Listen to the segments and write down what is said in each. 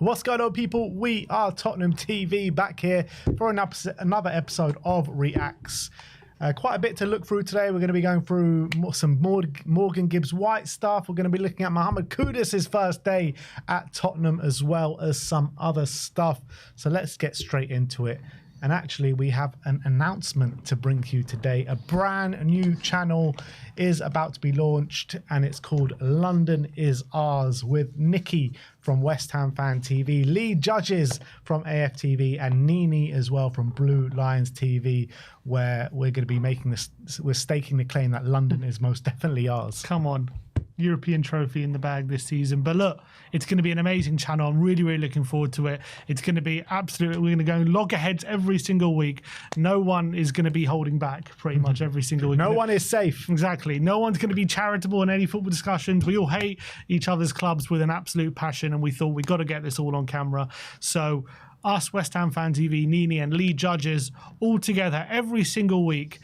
What's going on, people? We are Tottenham TV, back here for another episode of Reacts. Quite a bit to look through today. We're going to be going through some Morgan Gibbs-White stuff. We're going to be looking at Mohammed Kudus' first day at Tottenham, as well as some other stuff. So let's get straight into it. And actually, we have an announcement to bring to you today. A brand new channel is about to be launched, and it's called London Is Ours, with Nikki from West Ham Fan TV, Lee Judges from AFTV, and Nini as well from Blue Lions TV, where we're going to be making this. We're staking the claim that London is most definitely ours. Come on. European trophy in the bag this season. But look, it's going to be an amazing channel. I'm really, really looking forward to it. It's going to be absolutely, we're going to go loggerheads every single week. No one is going to be holding back pretty much every single week. No one is safe. Exactly. No one's going to be charitable in any football discussions. We all hate each other's clubs with an absolute passion, and we thought we got to get this all on camera. So us, West Ham Fan TV, Nini and Lee Judges, all together every single week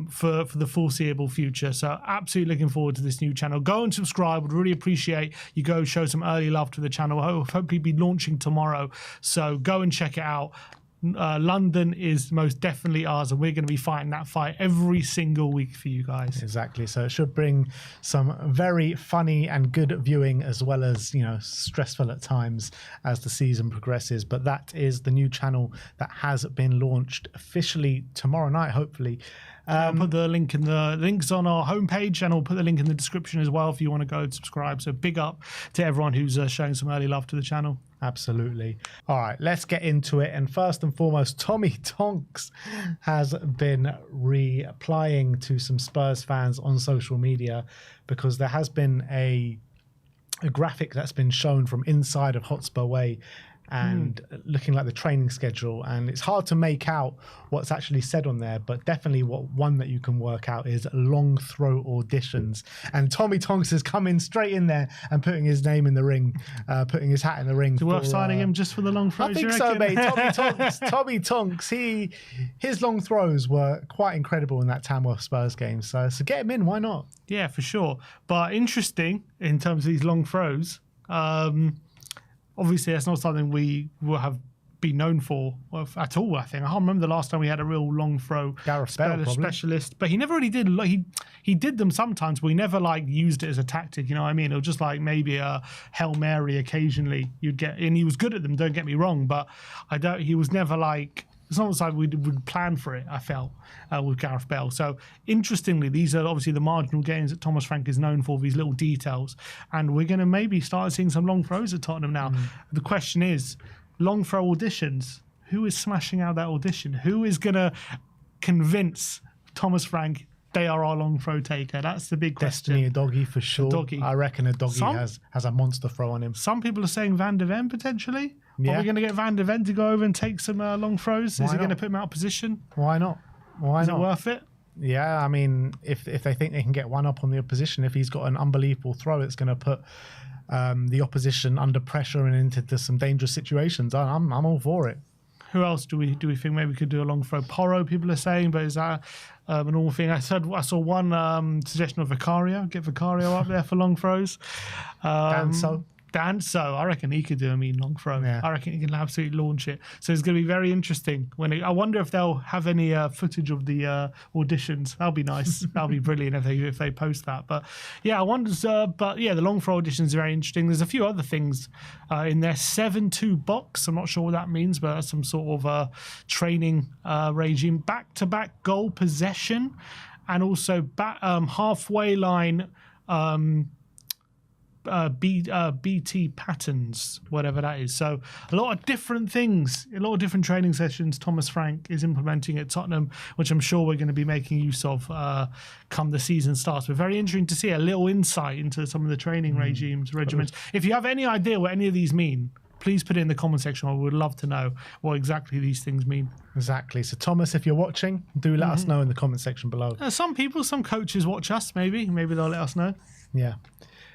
for the foreseeable future. So absolutely looking forward to this new channel. Go and subscribe. Would really appreciate you go show some early love to the channel. I'll hopefully be launching tomorrow. So go and check it out. London is most definitely ours, and we're going to be fighting that fight every single week for you guys. Exactly. So it should bring some very funny and good viewing, as well as, you know, stressful at times as the season progresses. But that is the new channel that has been launched officially tomorrow night, hopefully. I'll put the link in the links on our homepage, and I'll put the link in the description as well if you want to go and subscribe. So big up to everyone who's showing some early love to the channel. Absolutely. All right, let's get into it. And first and foremost, Tommy Tonks has been replying to some Spurs fans on social media, because there has been a graphic that's been shown from inside of Hotspur Way, and looking like the training schedule, and it's hard to make out what's actually said on there, but definitely one that you can work out is long throw auditions. And Tommy Tonks is coming straight in there and putting his name in the ring, putting his hat in the ring. Is it worth signing him just for the long throws? I think so, mate. Tommy Tonks, his long throws were quite incredible in that Tamworth Spurs game. So get him in, why not? Yeah, for sure. But interesting in terms of these long throws. Obviously, that's not something we will have been known for at all, I think. I can't remember the last time we had a real long throw specialist, but he never really did. He did them sometimes, but he never used it as a tactic, you know what I mean? It was just like maybe a Hail Mary occasionally you'd get, and he was good at them, don't get me wrong, but he was never like, it's not like we would plan for it, I felt, with Gareth Bale. So, interestingly, these are obviously the marginal games that Thomas Frank is known for, these little details. And we're going to maybe start seeing some long throws at Tottenham now. The question is, long throw auditions, who is smashing out that audition? Who is going to convince Thomas Frank they are our long throw taker? That's the big question. Destiny Udogie for sure. I reckon Udogie has a monster throw on him. Some people are saying Van de Ven potentially. Yeah. Are we going to get Van de Ven to go over and take some long throws? Is he going to put him out of position? Why not? Why not? Is it worth it? Yeah, I mean, if they think they can get one up on the opposition, if he's got an unbelievable throw, it's going to put the opposition under pressure and into some dangerous situations. I'm all for it. Who else do we think maybe could do a long throw? Porro, people are saying, but is that a normal thing? I saw one suggestion of Vicario. Get Vicario up there for long throws. Danso, I reckon he could do a mean long throw. Yeah. I reckon he can absolutely launch it. So it's going to be very interesting. I wonder if they'll have any footage of the auditions. That'll be nice. That'll be brilliant if they post that. But yeah, I wonder. But yeah, the long throw auditions are very interesting. There's a few other things in there. 7-2 box. I'm not sure what that means, but that's some sort of training regime. Back-to-back goal possession, and also halfway line. BT patterns, whatever that is. So a lot of different things, a lot of different training sessions Thomas Frank is implementing at Tottenham, which I'm sure we're going to be making use of come the season starts. But very interesting to see a little insight into some of the training regiments. If you have any idea what any of these mean, please put it in the comment section. I would love to know what exactly these things mean. Exactly. So Thomas, if you're watching, do let us know in the comment section below. Some coaches watch us, maybe they'll let us know. Yeah.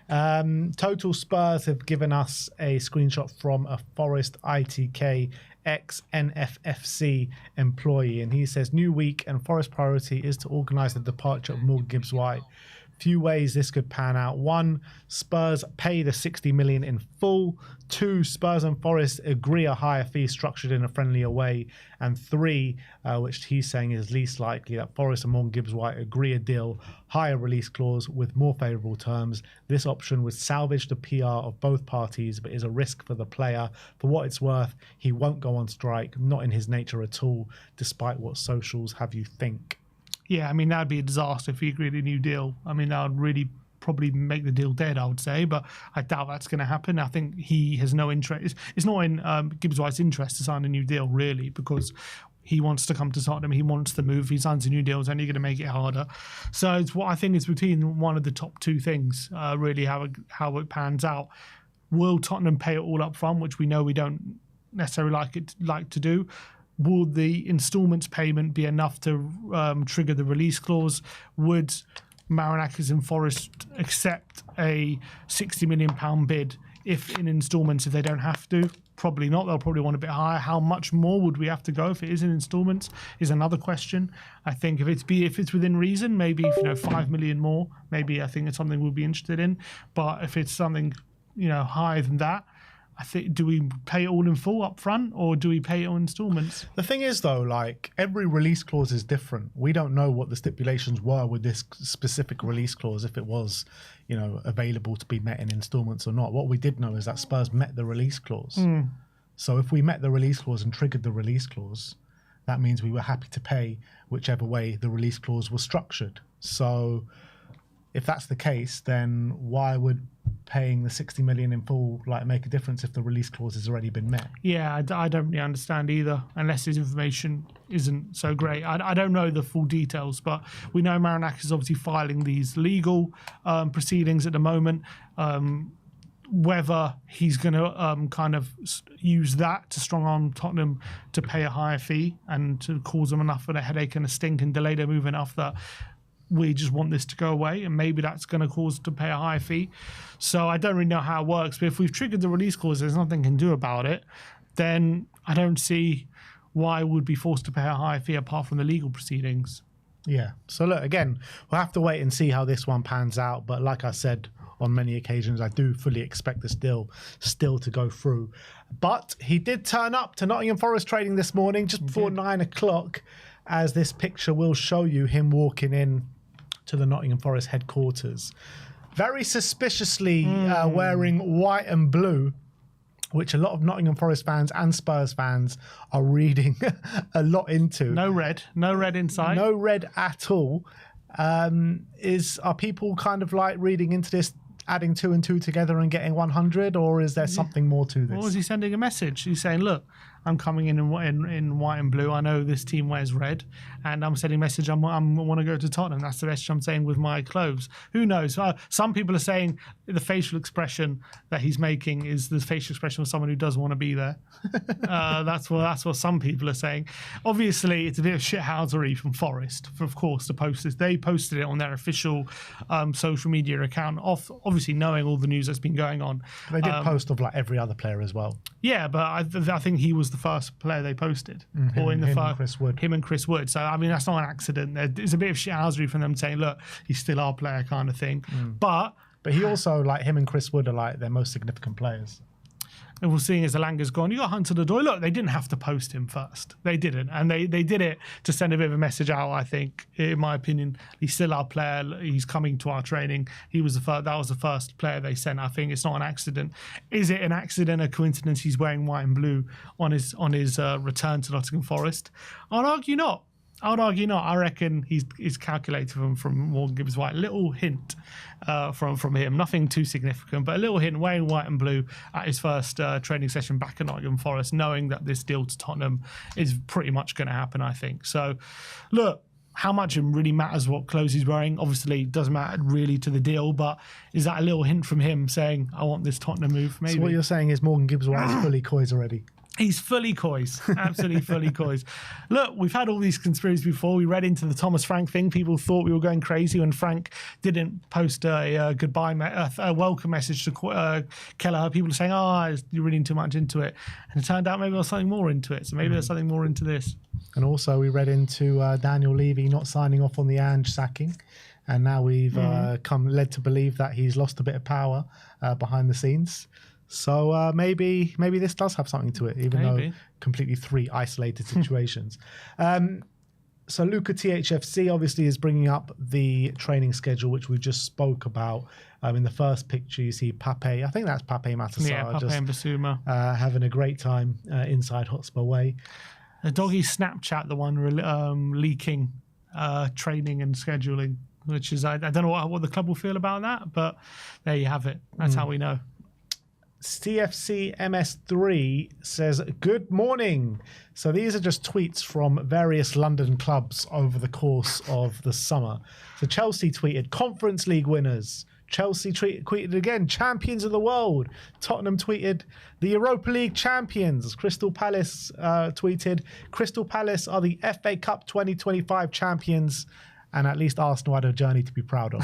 Total Spurs have given us a screenshot from a Forest ITK ex-NFFC employee, and he says, new week and Forest priority is to organise the departure of Morgan Gibbs-White. few ways this could pan out. 1, Spurs pay the 60 million in full. 2, Spurs and Forest agree a higher fee structured in a friendlier way. And 3, which he's saying is least likely, that Forest and Morgan Gibbs-White agree a deal, higher release clause with more favourable terms. This option would salvage the PR of both parties, but is a risk for the player. For what it's worth, he won't go on strike, not in his nature at all, despite what socials have you think. Yeah, I mean, that would be a disaster if he agreed a new deal. I mean, that would really probably make the deal dead, I would say, but I doubt that's going to happen. I think he has no interest. It's not in Gibbs-White's interest to sign a new deal, really, because he wants to come to Tottenham. He wants to move. If he signs a new deal, it's only going to make it harder. So it's what I think is between one of the top two things, really, how it pans out. Will Tottenham pay it all up front, which we know we don't necessarily like to do? Will the instalments payment be enough to trigger the release clause? Would Marinakis and Forest accept a £60 million bid if in instalments if they don't have to? Probably not. They'll probably want a bit higher. How much more would we have to go if it is in instalments is another question. I think if it's within reason, maybe 5 million more. Maybe I think it's something we'll be interested in. But if it's something higher than that, I think, do we pay it all in full up front or do we pay it on instalments? The thing is, though, like every release clause is different. We don't know what the stipulations were with this specific release clause, if it was, available to be met in instalments or not. What we did know is that Spurs met the release clause. So if we met the release clause and triggered the release clause, that means we were happy to pay whichever way the release clause was structured. So if that's the case, then why would paying the 60 million in full make a difference if the release clause has already been met? Yeah, I don't really understand either, unless his information isn't so great. I don't know the full details, but we know Marinakis is obviously filing these legal proceedings at the moment. Whether he's going to kind of use that to strong arm Tottenham to pay a higher fee and to cause them enough of a headache and a stink and delay their move enough that we just want this to go away, and maybe that's going to cause to pay a high fee. So I don't really know how it works, but if we've triggered the release clause, there's nothing can do about it, then I don't see why we'd be forced to pay a high fee apart from the legal proceedings. Yeah. So look, again, we'll have to wait and see how this one pans out. But like I said on many occasions, I do fully expect this deal still to go through. But he did turn up to Nottingham Forest trading this morning just before 9 o'clock, as this picture will show you him walking in to the Nottingham Forest headquarters, very suspiciously wearing white and blue, which a lot of Nottingham Forest fans and Spurs fans are reading a lot into. No red inside. No red at all. Are people kind of reading into this, adding 2 and 2 together and getting 100, or is there something more to this? Or is he sending a message? He's saying, look, I'm coming in white and blue. I know this team wears red, and I'm sending a message. I want to go to Tottenham. That's the message I'm saying with my clothes. Who knows? Some people are saying the facial expression that he's making is the facial expression of someone who does want to be there. That's what some people are saying. Obviously, it's a bit of shithousery from Forest, of course, to post this. They posted it on their official social media account, obviously knowing all the news that's been going on. They did post of every other player as well. Yeah, but I think he was the first player they posted, him and Chris Wood. Him and Chris Wood. So I mean, that's not an accident. There's a bit of shithousery from them saying, "Look, he's still our player," kind of thing. But he also him and Chris Wood are their most significant players. And we're seeing as Alanga's gone, you got Hunter the Doy. Look, they didn't have to post him first. They didn't. And they did it to send a bit of a message out, I think, in my opinion. He's still our player. He's coming to our training. That was the first player they sent. I think it's not an accident. Is it an accident, a coincidence he's wearing white and blue on his return to Nottingham Forest? I'd argue not. I reckon he's calculated from Morgan Gibbs-White. A little hint from him. Nothing too significant, but a little hint, wearing white and blue at his first training session back at Nottingham Forest, knowing that this deal to Tottenham is pretty much going to happen, I think. So, look, how much it really matters what clothes he's wearing. Obviously, it doesn't matter really to the deal, but is that a little hint from him saying, I want this Tottenham move, maybe? So what you're saying is Morgan Gibbs-White is fully COYS already? He's fully COYS, absolutely fully COYS. Look, we've had all these conspiracies before. We read into the Thomas Frank thing. People thought we were going crazy when Frank didn't post a welcome message to Kelleher. People are saying, you're reading too much into it. And it turned out maybe there's something more into it. So maybe there's something more into this. And also we read into Daniel Levy not signing off on the Ange sacking. and now we've come led to believe that he's lost a bit of power behind the scenes. So maybe this does have something to it, even though completely 3 isolated situations. So Luca THFC obviously is bringing up the training schedule, which we just spoke about. In the first picture, you see Pape. I think that's Pape Matasar. Yeah, Pape and Basuma. Having a great time inside Hotspur Way. The doggy Snapchat, the one leaking training and scheduling, which is, I don't know what the club will feel about that, but there you have it. That's how we know. CFC MS3 says, good morning. So these are just tweets from various London clubs over the course of the summer. So Chelsea tweeted, Conference League winners. Chelsea tweeted again, champions of the world. Tottenham tweeted, the Europa League champions. Crystal Palace tweeted, Crystal Palace are the FA Cup 2025 champions. And at least Arsenal had a journey to be proud of.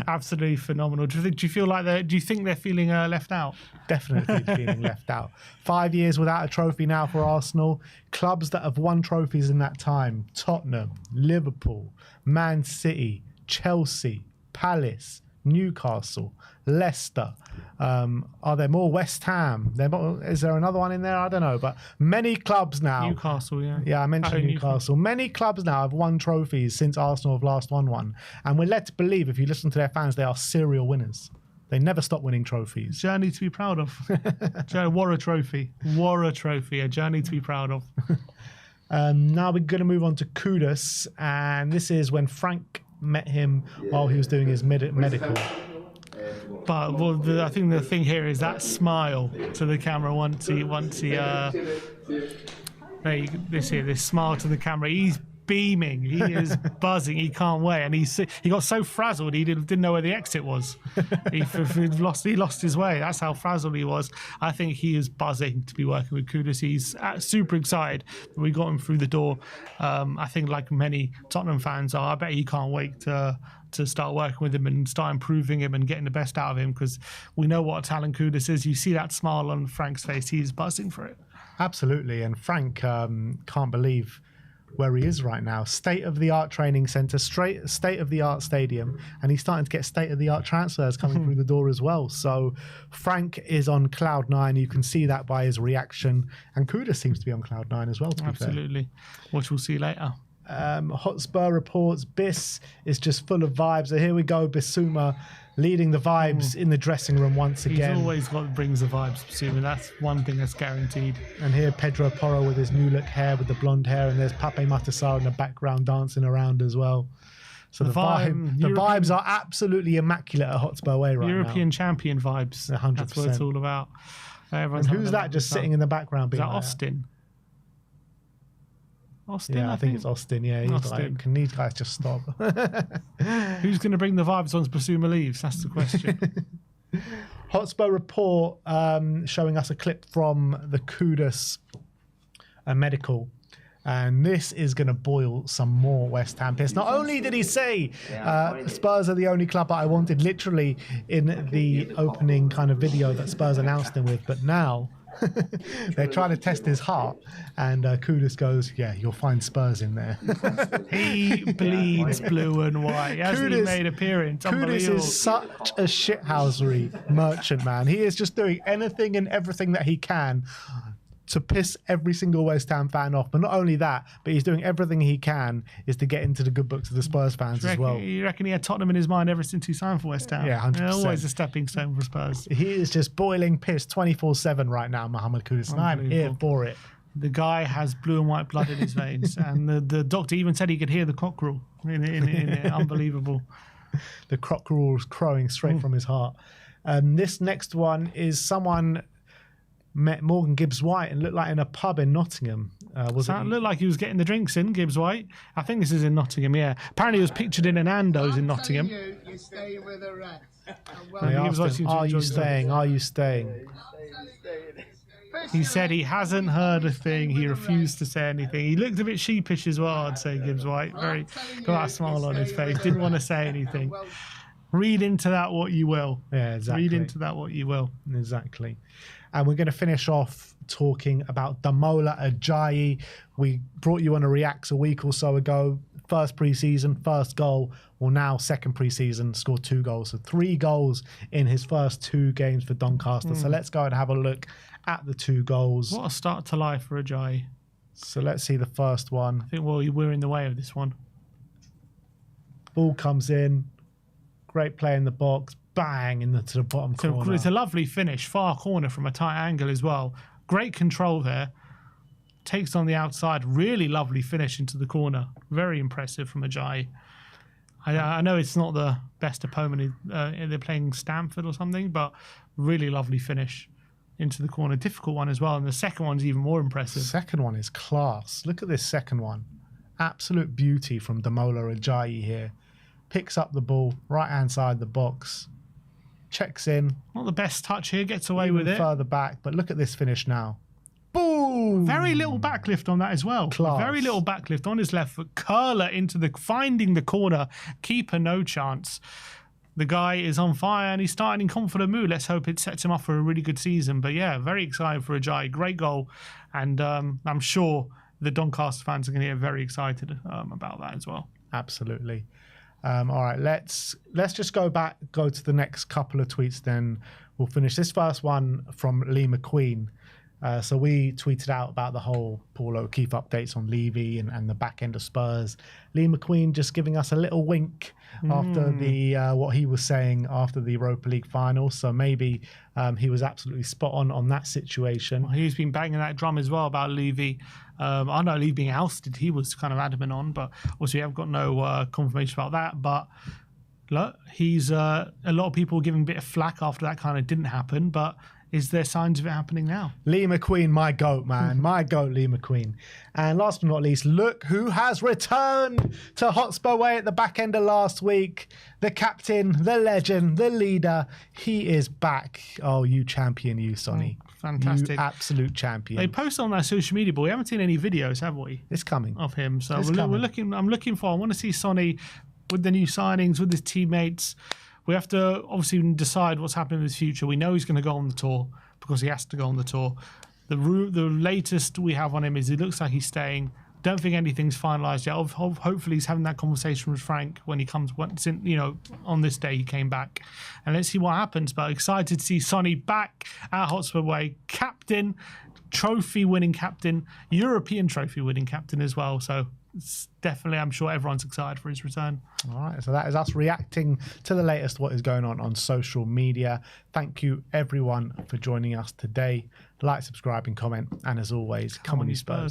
Absolutely phenomenal. Do you think they're feeling left out? Definitely feeling left out. 5 years without a trophy now for Arsenal. Clubs that have won trophies in that time: Tottenham, Liverpool, Man City, Chelsea, Palace, Newcastle, Leicester. Are there more? West Ham. Is there another one in there? I don't know. But many clubs now. Newcastle, yeah. Yeah, I mentioned Newcastle. Many clubs now have won trophies since Arsenal have last won one. And we're led to believe, if you listen to their fans, they are serial winners. They never stop winning trophies. Journey to be proud of. What a trophy. What a trophy. A journey to be proud of. Now we're going to move on to Kudus. And this is when Frank met him while he was doing his medical. But I think the thing here is that smile to the camera once he this smile to the camera. He's beaming. He is buzzing. He can't wait. And he got so frazzled he didn't know where the exit was. He lost his way. That's how frazzled he was. I think he is buzzing to be working with Kudus. He's super excited that we got him through the door. I think like many Tottenham fans are, I bet he can't wait to start working with him and start improving him and getting the best out of him, because we know what a talent Kudus is. You see that smile on Frank's face. He's buzzing for it. Absolutely. And Frank can't believe where he is right now. State-of-the-art training centre, state-of-the-art stadium, and he's starting to get state-of-the-art transfers coming through the door as well. So Frank is on cloud 9. You can see that by his reaction. And Kudus seems to be on cloud 9 as well, to be fair. Absolutely. Which we'll see later. Hotspur reports Biss is just full of vibes. So here we go, Bissouma leading the vibes in the dressing room once again. He's always brings the vibes, Bissouma. That's one thing that's guaranteed. And here Pedro Porro with his new look hair, with the blonde hair, and there's Pape Matasar in the background dancing around as well. So the vibes are absolutely immaculate at Hotspur Way right now. European champion vibes. 100%. That's what it's all about. And who's that just sitting in the background? Is that Austin? Austin, I think it's Austin. Yeah, he's Austin. like, can these guys just stop? Who's going to bring the vibes once Bissouma leaves? That's the question. Hotspur report showing us a clip from the Kudus medical. And this is going to boil some more West Ham piss. Not only did he say Spurs are the only club that I wanted, literally in the opening kind of video that Spurs announced him with, but now they're trying to test his heart, and Kudus goes, yeah, you'll find Spurs in there. He bleeds blue and white. He hasn't even made an appearance. Kudus is such a shithousery merchant, man. He is just doing anything and everything that he can to piss every single West Ham fan off. But not only that, but he's doing everything he can is to get into the good books of the Spurs fans as well. You reckon he had Tottenham in his mind ever since he signed for West Ham? Yeah, 100%. Always a stepping stone for Spurs. He is just boiling piss 24/7 right now, Mohammed Kudus, and I'm here for it. The guy has blue and white blood in his veins, and the doctor even said he could hear the cockerel. Unbelievable. The cockerel is crowing straight from his heart. This next one is someone met Morgan Gibbs-White and looked like in a pub in Nottingham. Looked like he was getting the drinks in, Gibbs-White. I think this is in Nottingham, yeah. Apparently he was pictured in an Nando's in Nottingham. You stay with the rats. They asked him, are you staying? Are you staying? He said he hasn't heard a thing. He refused to say anything. He looked a bit sheepish as well, I'd say, Gibbs-White. Got a smile on his face. Didn't want to say anything. Read into that what you will. Yeah, exactly. Read into that what you will. Exactly. And we're going to finish off talking about Damola Ajayi. We brought you on a Reacts a week or so ago. First pre-season, first goal. Well, now second pre-season, scored 2 goals. So 3 goals in his first 2 games for Doncaster. So let's go and have a look at the 2 goals. What a start to life for Ajayi. So let's see the first one. I think, well, we're in the way of this one. Ball comes in. Great play in the box. Bang into the bottom corner. It's a lovely finish. Far corner from a tight angle as well. Great control there. Takes on the outside. Really lovely finish into the corner. Very impressive from Ajayi. I know it's not the best opponent. They're playing Stamford or something, but really lovely finish into the corner. Difficult one as well. And the second one's even more impressive. The second one is class. Look at this second one. Absolute beauty from Damola Ajayi here. Picks up the ball, right-hand side of the box. Checks in. Not the best touch here. Gets away with it. Further back. But look at this finish now. Boom! Very little backlift on that as well. Class. Very little backlift on his left foot. Curler into finding the corner. Keeper no chance. The guy is on fire and he's starting in confident mood. Let's hope it sets him up for a really good season. But yeah, very excited for Ajayi. Great goal. And I'm sure the Doncaster fans are going to get very excited about that as well. Absolutely. All right, let's just go to the next couple of tweets, then we'll finish. This first one from Lee McQueen. So we tweeted out about the whole Paul O'Keefe updates on Levy and the back end of Spurs. Lee McQueen just giving us a little wink after the what he was saying after the Europa League final. So maybe he was absolutely spot on that situation. Well, he's been banging that drum as well about Levy. I know Levy being ousted, he was kind of adamant on, but obviously I've got no confirmation about that. But look, he's a lot of people giving a bit of flack after that kind of didn't happen, but is there signs of it happening now? Lee McQueen, my GOAT, man. My GOAT, Lee McQueen. And last but not least, look who has returned to Hotspur Way at the back end of last week. The captain, the legend, the leader. He is back. Oh, you champion, you, Sonny. Oh, fantastic. You absolute champion. They posted on their social media, but we haven't seen any videos, have we? It's coming. Of him. So I'm looking for, I want to see Sonny with the new signings, with his teammates. We have to obviously decide what's happening in his future. We know he's going to go on the tour because he has to go on the tour. The latest we have on him is it looks like he's staying. Don't think anything's finalised yet. Hopefully he's having that conversation with Frank when he comes, on this day he came back. And let's see what happens. But excited to see Sonny back at Hotspur Way. Captain, trophy-winning captain, European trophy-winning captain as well. So it's definitely, I'm sure everyone's excited for his return. All right, so that is us reacting to the latest what is going on social media. Thank you, everyone, for joining us today. Like, subscribe, and comment. And as always, come on, you Spurs.